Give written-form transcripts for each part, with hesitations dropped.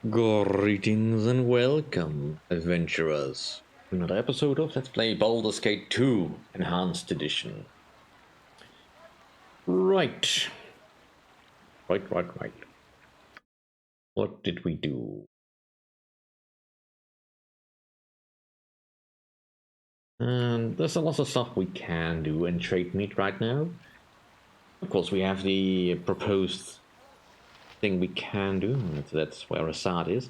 Greetings and welcome, adventurers, to another episode of Let's Play Baldur's Gate 2 Enhanced Edition. Right. Right. What did we do? And there's a lot of stuff we can do in trade meat right now. Of course, we have the proposed thing we can do, that's where Assad is.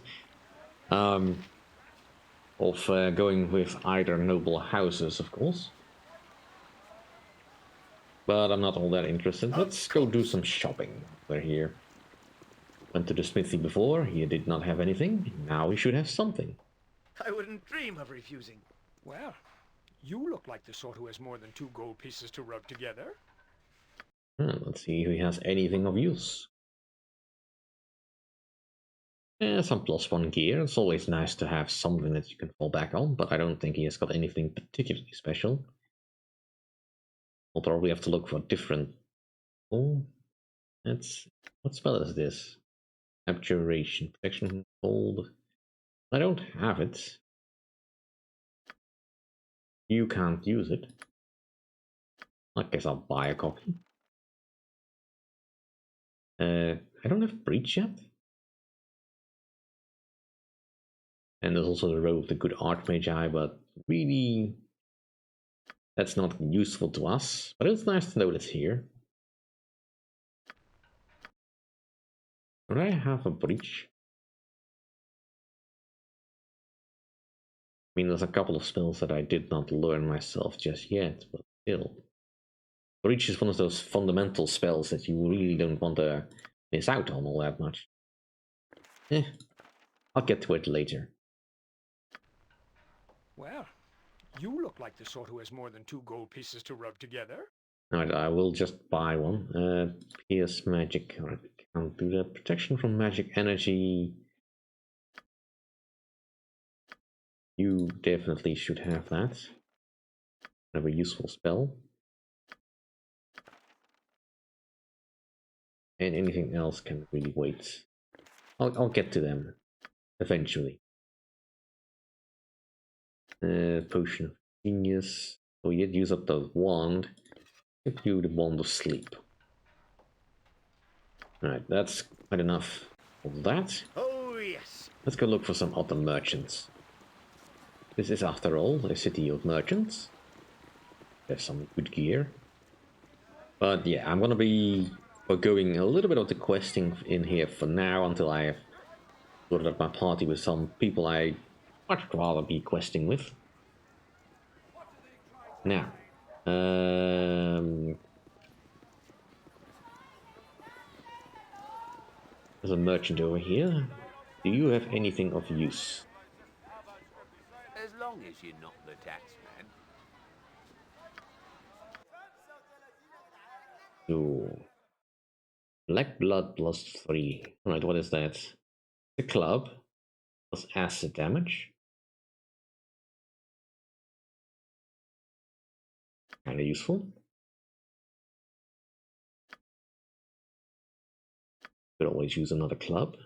Of going with either noble houses, of course. But I'm not all that interested. Let's go do some shopping. We're here. Went to the smithy before, he did not have anything. Now he should have something. I wouldn't dream of refusing. Well, you look like the sort who has more than 2 gold pieces to rub together. Let's see if he has anything of use. Some +1 gear. It's always nice to have something that you can fall back on, but I don't think he has got anything particularly special. We'll probably have to look for different... Oh, that's... What spell is this? Abjuration, protection from cold. I don't have it. You can't use it. I guess I'll buy a copy. I don't have Breach yet. And there's also the Row of the Good Archmage, but really that's not useful to us. But it's nice to know it's here. Do I have a Breach? I mean, there's a couple of spells that I did not learn myself just yet, but still. Breach is one of those fundamental spells that you really don't want to miss out on all that much. I'll get to it later. Well, you look like the sort who has more than 2 gold pieces to rub together. Alright, I will just buy one. Pierce magic. Alright, can't do that. Protection from magic energy. You definitely should have that. Have a useful spell. And anything else can really wait. I'll get to them eventually. Potion of Genius. Oh, you use up the wand. Give you the Wand of Sleep. Alright, that's quite enough of that. Oh, yes. Let's go look for some other merchants. This is, after all, a city of merchants. There's some good gear. But yeah, I'm gonna be forgoing a little bit of the questing in here for now until I have sorted out my party with some people I much rather be questing with. Now, there's a merchant over here. Do you have anything of use? As long as you're not the taxman. So, Black Blood +3. Alright, what is that? The club plus acid damage. Kinda useful. Could always use another club.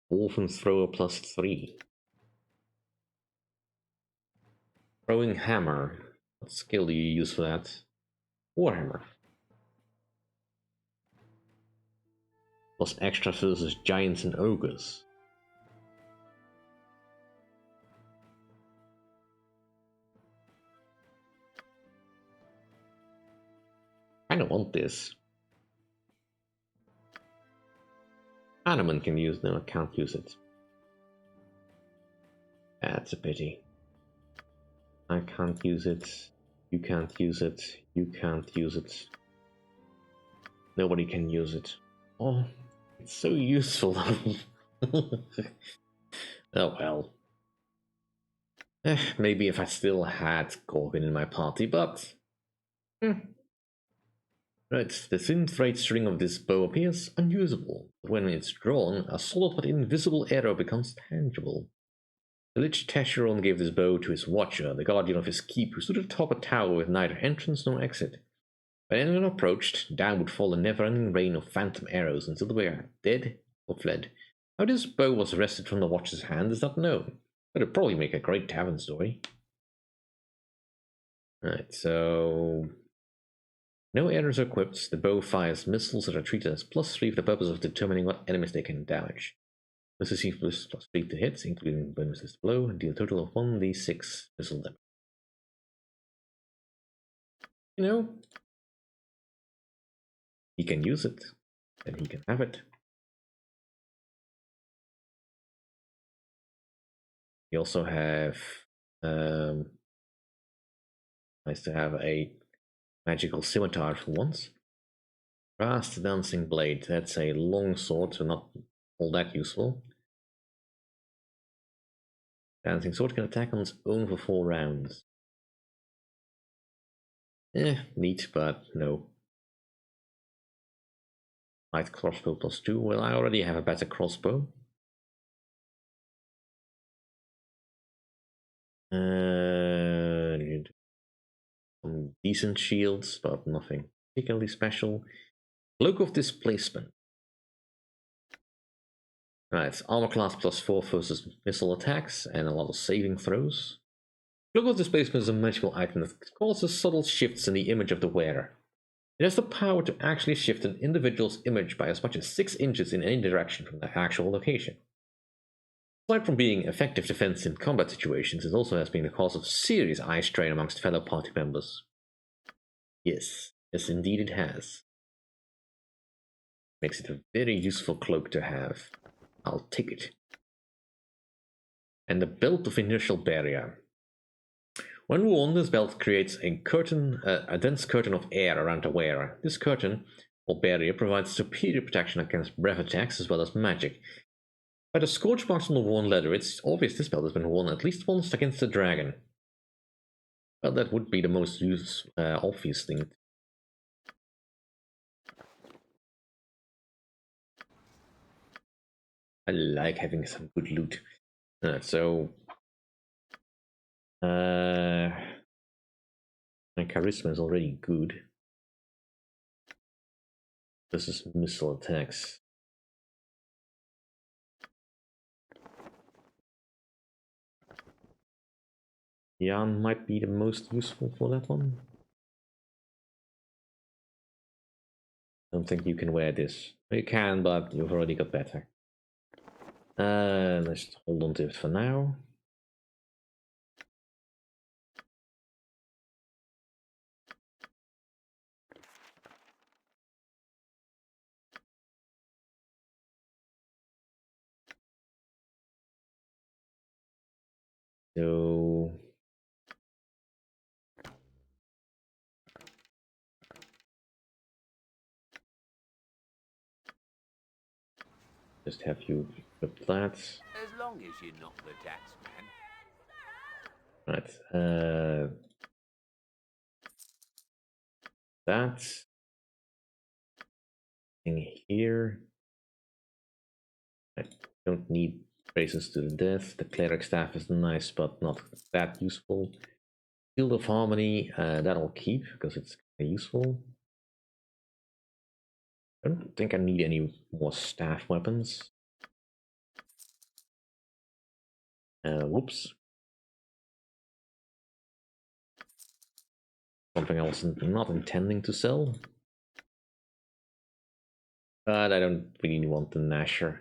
Orphan Thrower +3. Throwing Hammer. What skill do you use for that? Warhammer. Plus extra versus giants and ogres. I don't want this. Animan can use, no, I can't use it. That's a pity. I can't use it. You can't use it. You can't use it. Nobody can use it. Oh, it's so useful. Oh well. Maybe if I still had Gorgon in my party, but... Right, the thin thread string of this bow appears unusable, but when it's drawn, a solid but invisible arrow becomes tangible. The Lich Tasharon gave this bow to his watcher, the guardian of his keep, who stood atop a tower with neither entrance nor exit. When anyone approached, down would fall a never-ending rain of phantom arrows until they were dead or fled. How this bow was wrested from the watcher's hand is not known, but it'd probably make a great tavern story. Alright, so no arrows are equipped. The bow fires missiles that are treated as +3 for the purpose of determining what enemies they can damage. This receives +3 to hits, including bonuses to blow, and deal a total of 1d6 missile damage. You know, he can use it, and he can have it. We also have nice to have a magical scimitar for once. Fast dancing blade. That's a long sword, so not all that useful. Dancing sword can attack on its own for 4 rounds. Neat, but no. Light crossbow +2. Well, I already have a better crossbow. Some decent shields, but nothing particularly special. Cloak of Displacement. Right, armor class +4 versus missile attacks and a lot of saving throws. Cloak of Displacement is a magical item that causes subtle shifts in the image of the wearer. It has the power to actually shift an individual's image by as much as 6 inches in any direction from the actual location. Aside from being effective defense in combat situations, it also has been the cause of serious eye strain amongst fellow party members. Yes, indeed it has. Makes it a very useful cloak to have. I'll take it. And the Belt of Inertial Barrier. When worn, this belt creates a curtain, a dense curtain of air around the wearer. This curtain, or barrier, provides superior protection against breath attacks as well as magic. By the scorch marks on the worn leather, it's obvious this belt has been worn at least once against a dragon. Well, that would be the most obvious thing. I like having some good loot. So my charisma is already good. This is missile attacks. Jan might be the most useful for that one. I don't think you can wear this. You can, but you've already got better. Let's hold on to it for now. So just have you equip that. As long as you're not the tax man. Right. That thing here. I don't need braces to the death. The cleric staff is nice, but not that useful. Shield of Harmony, that'll keep because it's kind of useful. I don't think I need any more staff weapons. Whoops. Something I was not intending to sell. But I don't really want the Gnasher.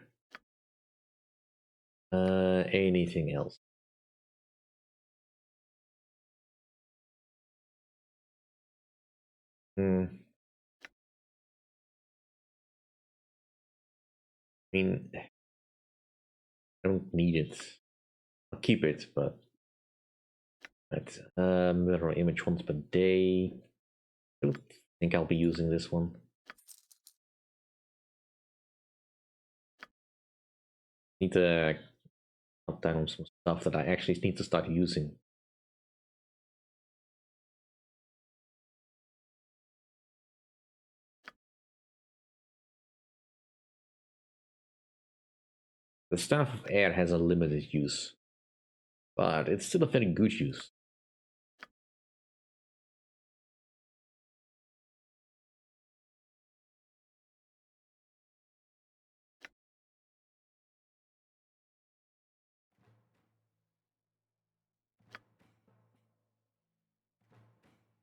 Anything else? I mean, I don't need it. I'll keep it, but mirror image once per day. I don't think I'll be using this one. Need to cut down on some stuff that I actually need to start using. The Staff of Air has a limited use, but it's still a very good use.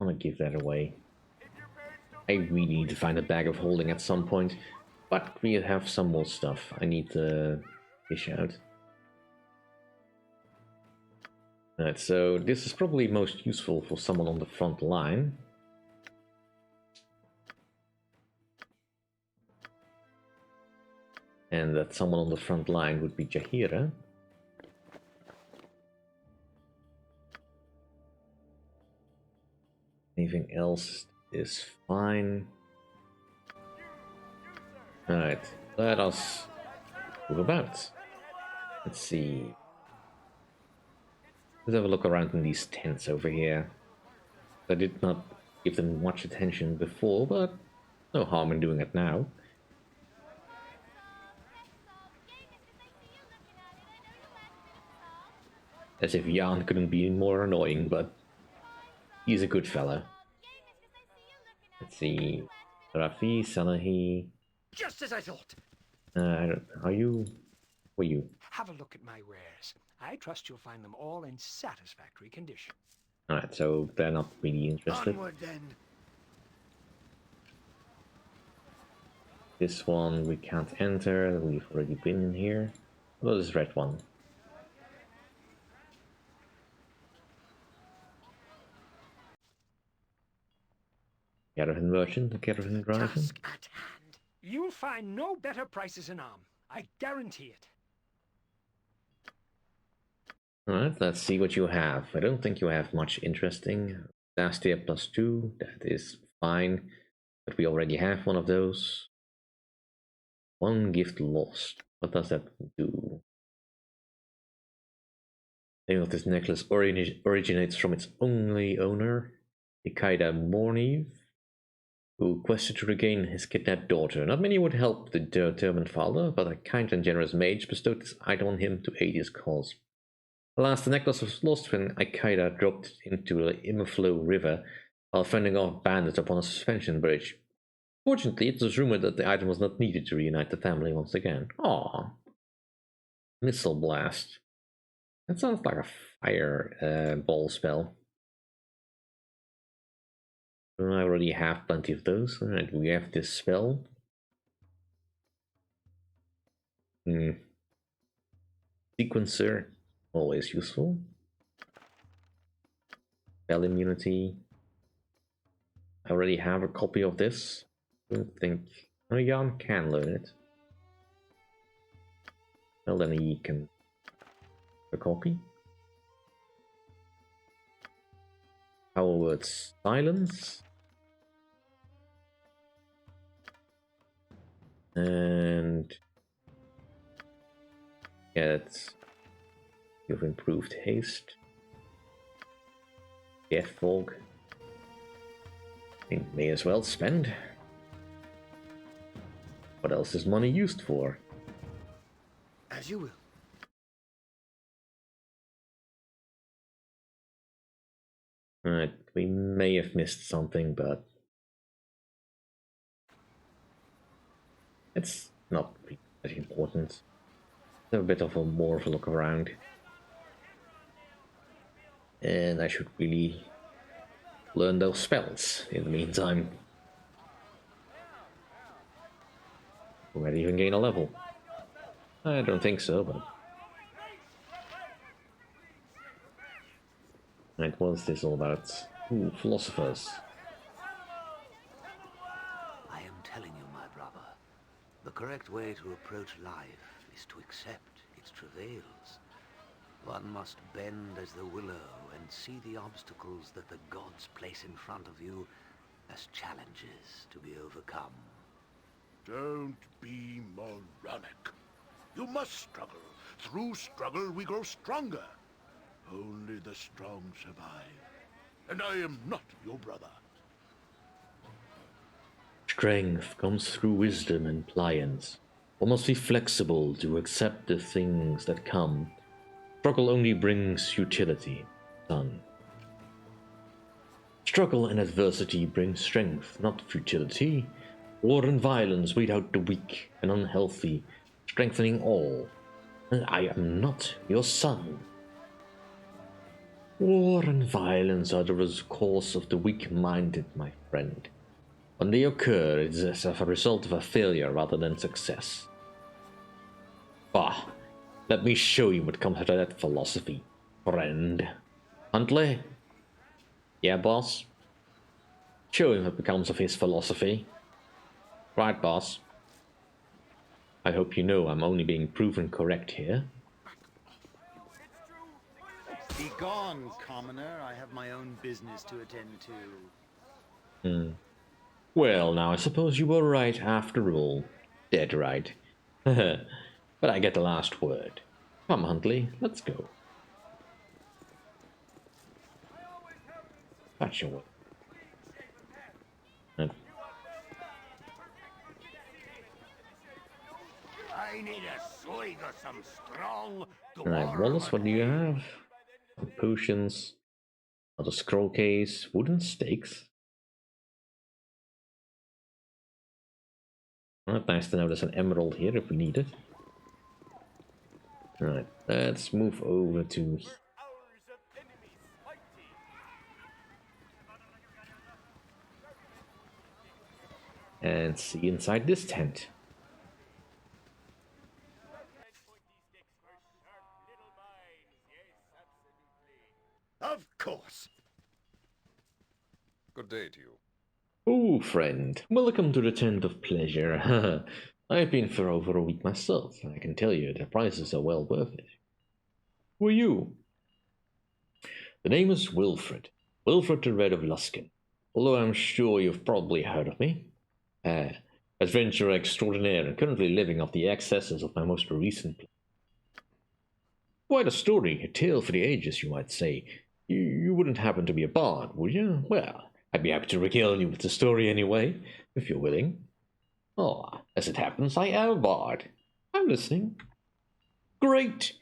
I'm gonna give that away. I really need to find a bag of holding at some point, but we have some more stuff I need to fish out. Alright, so this is probably most useful for someone on the front line. And that someone on the front line would be Jaheira. Anything else is fine. Alright, let us move about. Let's see. Let's have a look around in these tents over here. I did not give them much attention before, but no harm in doing it now. As if Jan couldn't be more annoying, but he's a good fella. Let's see. Rafi, Sanahi. Just as I thought. Are you? Were you? Have a look at my wares. I trust you'll find them all in satisfactory condition. Alright, so they're not really interested. Onward then. This one we can't enter, we've already been in here. What is this red one? Caravan merchant, caravan driver. Task at hand. You'll find no better prices in Amn. I guarantee it. Alright, let's see what you have. I don't think you have much interesting. Dastia +2, that is fine. But we already have one of those. One gift lost. What does that do? The name of this necklace originates from its only owner, Ikaida Morniv, who quested to regain his kidnapped daughter. Not many would help the determined father, but a kind and generous mage bestowed this item on him to aid his cause. Alas, the necklace was lost when Ikaida dropped it into the Immerflow River while fending off bandits upon a suspension bridge. Fortunately, it was rumored that the item was not needed to reunite the family once again. Aww. Missile Blast. That sounds like a fire ball spell. I already have plenty of those. Alright, we have this spell. Sequencer, always useful. Spell immunity. I already have a copy of this. I don't think... Oh, Jan can learn it. Well, then he can... a copy. Power word silence. And... get... you've improved haste. Death fog. I think may as well spend. What else is money used for? As you will. Alright, we may have missed something, but it's not really that important. Have a bit of a more of a look around. And I should really learn those spells in the meantime. Will I even gain a level? I don't think so, but... Right, what's this all about? Ooh, philosophers. I am telling you, my brother, the correct way to approach life is to accept its travails. One must bend as the willow and see the obstacles that the gods place in front of you as challenges to be overcome. Don't be moronic. You must struggle. Through struggle we grow stronger. Only the strong survive. And I am not your brother. Strength comes through wisdom and pliance. One must be flexible to accept the things that come. Struggle only brings futility, son. Struggle and adversity bring strength, not futility. War and violence weed out the weak and unhealthy, strengthening all. And I am not your son. War and violence are the course of the weak-minded, my friend. When they occur, it is as a result of a failure rather than success. Bah, let me show you what comes out of that philosophy, friend. Huntley? Yeah, boss? Show him what becomes of his philosophy. Right, boss? I hope you know I'm only being proven correct here. Be gone, commoner. I have my own business to attend to. Well, now I suppose you were right after all. Dead right. But I get the last word. Come, Huntley, let's go. That's your way. I need a swig of some strong Alright, Wallace, what do you have? Potions. Another scroll case. Wooden stakes. Alright, nice to know there's an emerald here if we need it. Alright, let's move over to... and see inside this tent. Of course. Good day to you. Oh, friend, welcome to the Tent of Pleasure. I've been for over a week myself, and I can tell you the prices are well worth it. Who are you? The name is Wilfred. Wilfred the Red of Luskin. Although I'm sure you've probably heard of me. Adventurer extraordinaire and currently living off the excesses of my most recent plan. Quite a story, a tale for the ages, you might say. You wouldn't happen to be a bard, would you? Well, I'd be happy to regale you with the story anyway, if you're willing. Oh, as it happens, I am a bard. I'm listening. Great!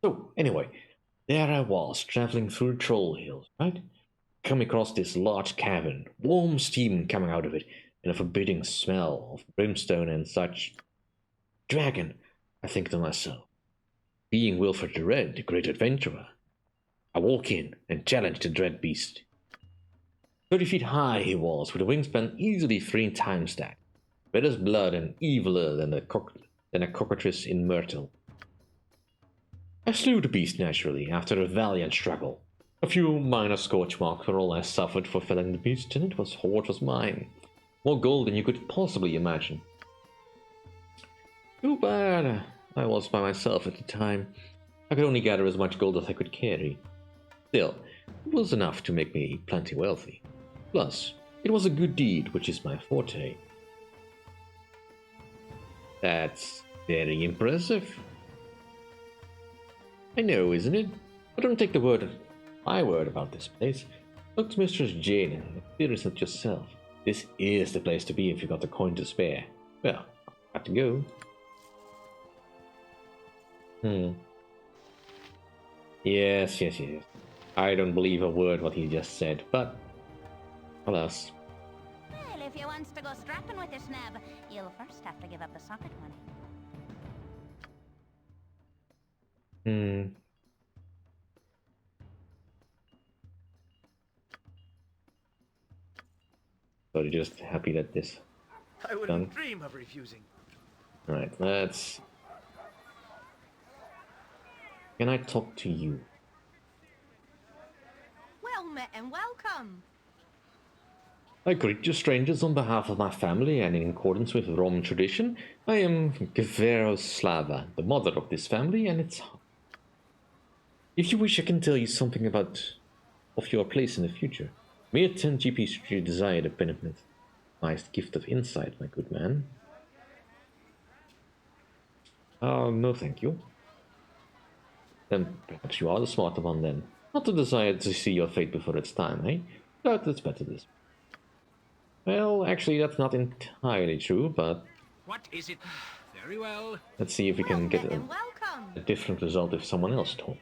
So, anyway, there I was, traveling through Troll Hills, right? Come across this large cavern, warm steam coming out of it, and a forbidding smell of brimstone and such. Dragon, I think to myself. Being Wilfred the Red, the great adventurer. I walk in and challenge the dread beast. 30 feet high he was, with a wingspan easily 3 times that. Red as blood and eviler than a cockatrice in Myrtle. I slew the beast naturally, after a valiant struggle. A few minor scorch marks were all I suffered for felling the beast, and what was mine. More gold than you could possibly imagine. Too bad I was by myself at the time. I could only gather as much gold as I could carry. Still, it was enough to make me plenty wealthy. Plus, it was a good deed, which is my forte. That's very impressive. I know, isn't it? But don't take my word about this place. Look to Mistress Jane and experience it yourself. This is the place to be if you've got the coin to spare. Well, I'll have to go. Yes. I don't believe a word what he just said, but alas. Well, if you wants to go strapping with your snab, you'll first have to give up the socket money. So just happy that this I wouldn't dream of refusing. Alright, let's... Can I talk to you? Well met and welcome. I greet you strangers on behalf of my family and in accordance with Roman tradition. I am Slava, the mother of this family, and its... If you wish, I can tell you something of your place in the future. Mere 10 GP should you desire the benefit. Nice gift of insight, my good man. No thank you. Then perhaps you are the smarter one then. Not to desire to see your fate before its time, eh? But it's better this. Well, actually that's not entirely true, but... What is it? Very well. Let's see if we can get And welcome. a different result if someone else told.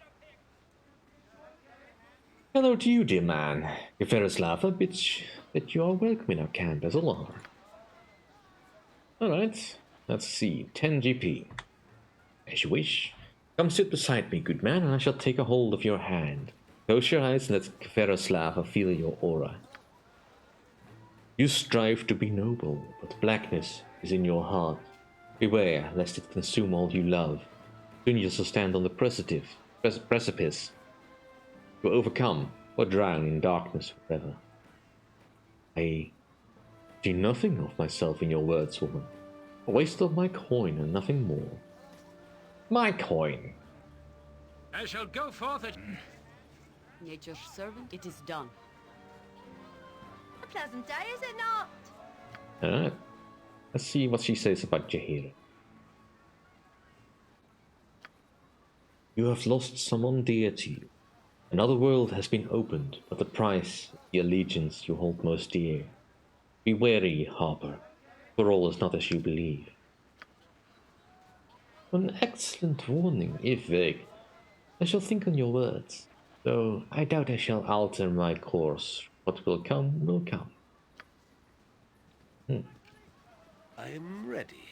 Hello to you, dear man. Slava, bitch, that you are welcome in our camp as a lawyer. Alright, let's see. 10 GP. As you wish. Come sit beside me, good man, and I shall take a hold of your hand. Close your eyes and let Kveroslava feel your aura. You strive to be noble, but blackness is in your heart. Beware lest it consume all you love. Soon you shall stand on the precipice to overcome or drown in darkness forever. I see nothing of myself in your words, woman. A waste of my coin and nothing more. My coin! I shall go forth at... Nature's servant, it is done. A pleasant day, is it not? Alright. Let's see what she says about Jaheira. You have lost someone dear to you. Another world has been opened, but the price is the allegiance you hold most dear. Be wary, Harper, for all is not as you believe. An excellent warning, if vague. I shall think on your words, though I doubt I shall alter my course. What will come, will come. I'm ready.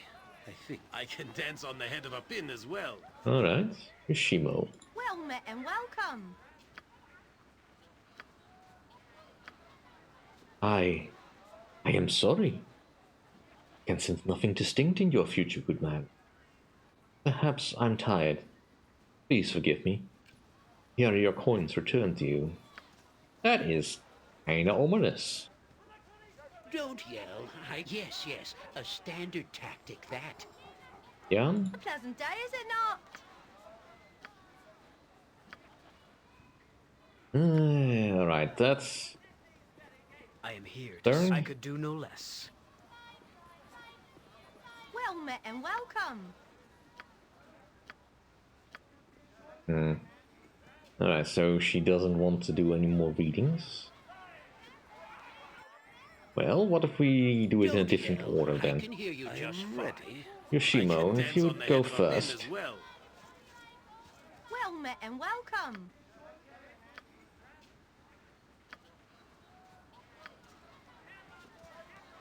I think I can dance on the head of a pin as well. Alright, Yoshimo. Well met and welcome. I am sorry. I can sense nothing distinct in your future, good man. Perhaps I'm tired. Please forgive me. Here are your coins returned to you. That is kinda ominous. Don't yell. Yes, a standard tactic, that. Yeah? A pleasant day, is it not? Alright, that's... I am here. Turn. I could do no less. Well met and welcome. Alright, so she doesn't want to do any more readings. Well, what if we do it in a different order I then? can hear you just fine. Yoshimo, if you would go first. Well. Well met and welcome.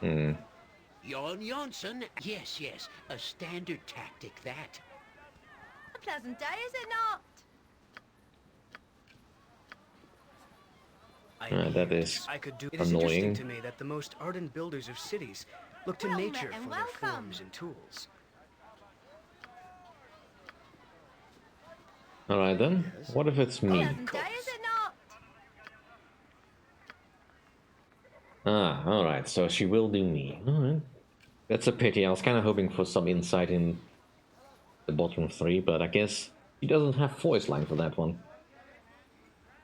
Jon Jonsson? Yes, a standard tactic, that. A pleasant day, is it not? That is I could do. It is annoying. interesting to me that the most ardent builders of cities look to Well nature met and for their welcome. forms and tools. Alright then, what if it's A me? pleasant day, is it not? Alright, so she will do me. Alright. That's a pity, I was kinda hoping for some insight in the bottom three, but I guess he doesn't have voice line for that one.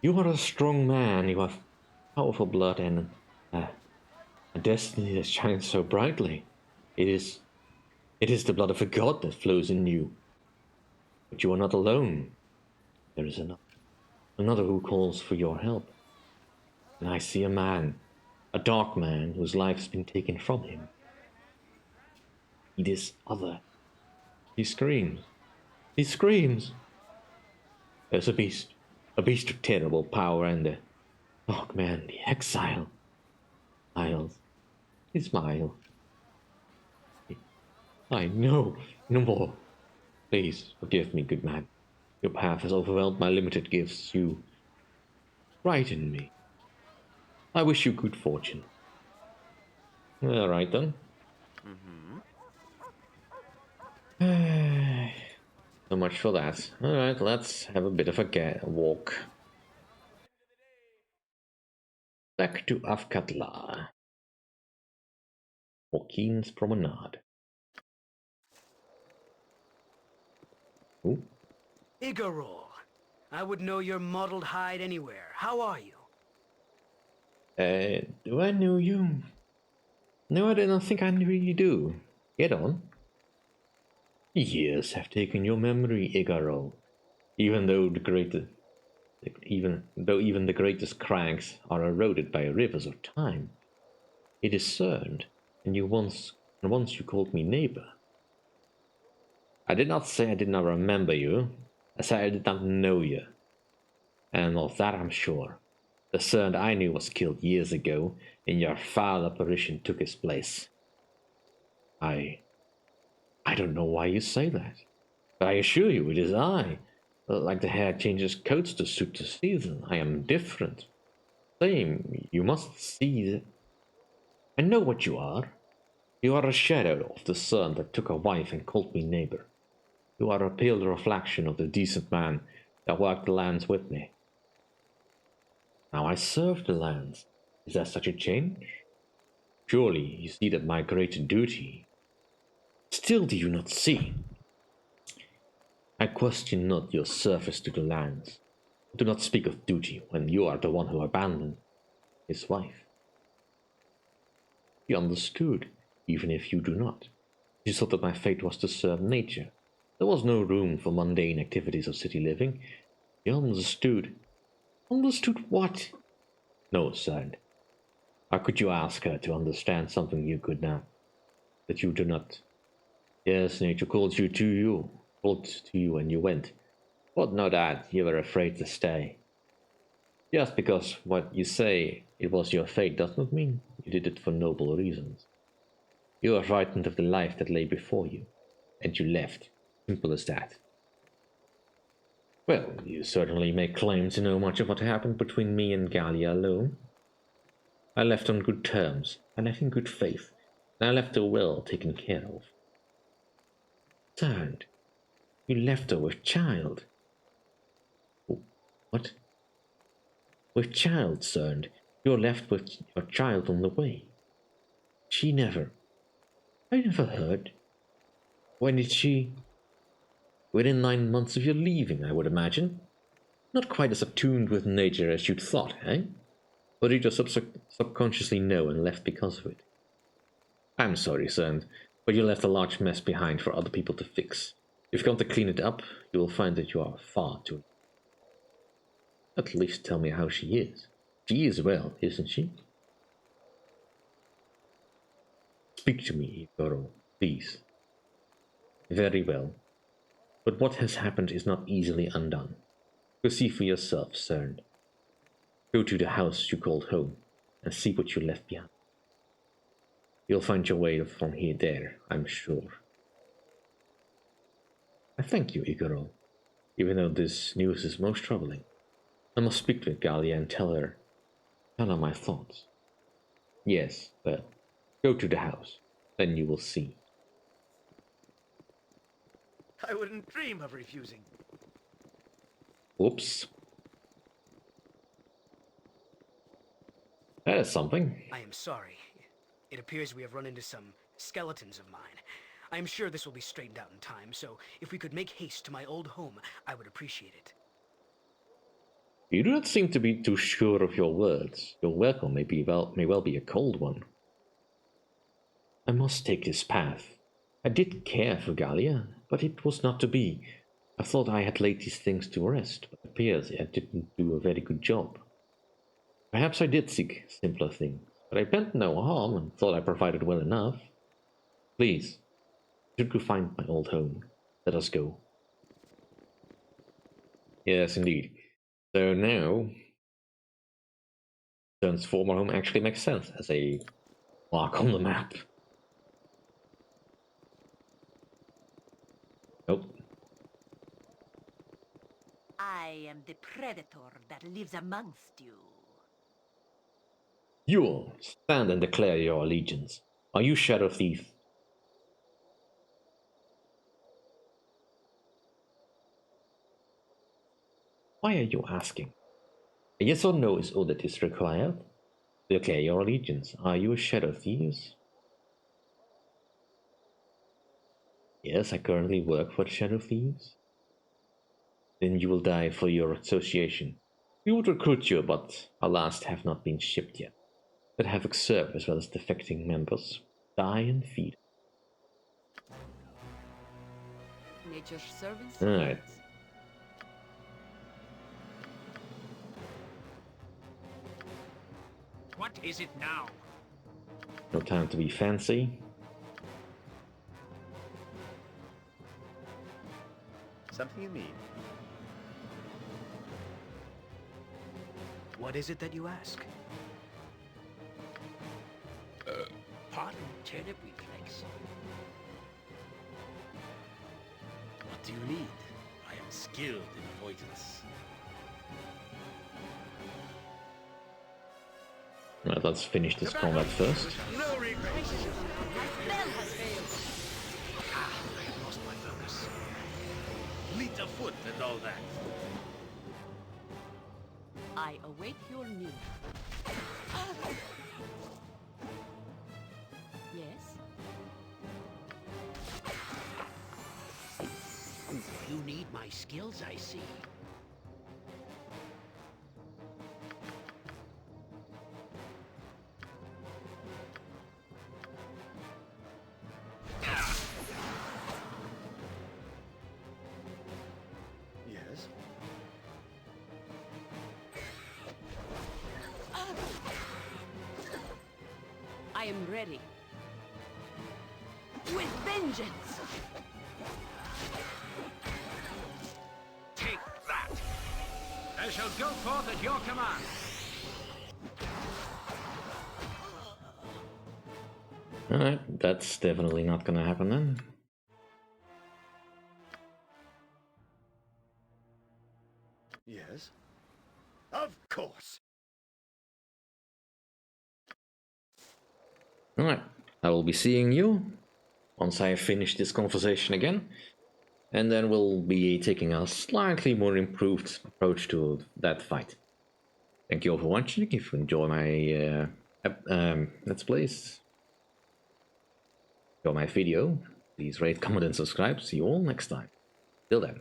You are a strong man, you have powerful blood and a destiny that shines so brightly. It is the blood of a god that flows in you. But you are not alone. There is another who calls for your help. And I see a man, a dark man whose life has been taken from him. It is other. He screams. He screams. There's a beast of terrible power, and the dark man, the exile. Smiles. He smiles. I know no more. Please forgive me, good man. Your path has overwhelmed my limited gifts. You frighten me. I wish you good fortune. Alright then. So much for that. Alright, let's have a bit of a walk. Back to Afkatla. Joaquin's Promenade. Ooh. Igarol, I would know your mottled hide anywhere. How are you? Do I know you? No, I don't think I really do. Get on. Years have taken your memory, Igarol. Even though even the greatest cranks are eroded by rivers of time. It is Cernd, and once you called me neighbor. I did not say I did not remember you. I said I did not know you. And of that I'm sure. The Cernd I knew was killed years ago, and your foul apparition took his place. I don't know why you say that, but I assure you it is I. Like the hair changes coats to suit the season, I am different. Same, you must see that. I know what you are. You are a shadow of the sun that took a wife and called me neighbor. You are a pale reflection of the decent man that worked the lands with me. Now I serve the lands. Is there such a change? Surely you see that my great duty. Still do you not see? I question not your service to the lands. Do not speak of duty when you are the one who abandoned his wife. He understood, even if you do not. He saw that my fate was to serve nature. There was no room for mundane activities of city living. He understood. Understood what? No, Cernd. How could you ask her to understand something you could not? That you do not. Yes, nature called you, and you went. But no that you were afraid to stay. Just because what you say it was your fate does not mean you did it for noble reasons. You were frightened of the life that lay before you, and you left. Simple as that. Well, you certainly make claim to know much of what happened between me and Gallia alone. I left on good terms, I left in good faith, and I left her well taken care of. Cernd, you left her with child. What? With child, Cernd. You're left with your child on the way. She never. I never heard. When did she? Within 9 months of your leaving, I would imagine. Not quite as attuned with nature as you'd thought, eh? Or did you subconsciously know and left because of it? I'm sorry, Cernd, but you left a large mess behind for other people to fix. If you come to clean it up, you will find that you are far too. At least tell me how she is. She is well, isn't she? Speak to me, Igoro, please. Very well. But what has happened is not easily undone. Go see for yourself, Cernd. Go to the house you called home, and see what you left behind. You'll find your way from here there, I'm sure. I thank you, Igoro, even though this news is most troubling. I must speak with Gallia and tell her my thoughts. Yes, well, go to the house, then you will see. I wouldn't dream of refusing. Whoops. That is something. I am sorry. It appears we have run into some skeletons of mine. I am sure this will be straightened out in time, so if we could make haste to my old home, I would appreciate it. You do not seem to be too sure of your words. Your welcome may well be a cold one. I must take this path. I did care for Gallia, but it was not to be. I thought I had laid these things to rest, but it appears I didn't do a very good job. Perhaps I did seek simpler things, but I meant no harm and thought I provided well enough. Please, should we find my old home? Let us go. Yes, indeed. So now, Cernd's former home actually makes sense as a mark on the map. Nope. I am the predator that lives amongst you. You stand and declare your allegiance. Are you Shadow Thief? Why are you asking? A yes or no is all that is required. Declare your allegiance. Are you a Shadow Thief? Yes, I currently work for the Shadow Thieves. Then you will die for your association. We would recruit you, but our last have not been shipped yet. But Havoc serve as well as defecting members. Die and feed. Nature's servants. Alright. What is it now? No time to be fancy. Something you need? What is it that you ask? Pardon? Turnip reflex. What do you need? I am skilled in avoidance. Right, let's finish this combat first. No regrets. Ah, I have lost my focus. Fleet of foot and all that. I await your need. Yes? You need my skills, I see. Yes? I am ready. With vengeance! Take that! I shall go forth at your command. Alright, that's definitely not gonna happen then. Yes? Of course! Alright, I will be seeing you once I have finished this conversation again. And then we'll be taking a slightly more improved approach to that fight. Thank you all for watching. If you enjoy my Let's Plays, enjoy my video, please rate, comment and subscribe. See you all next time. Till then.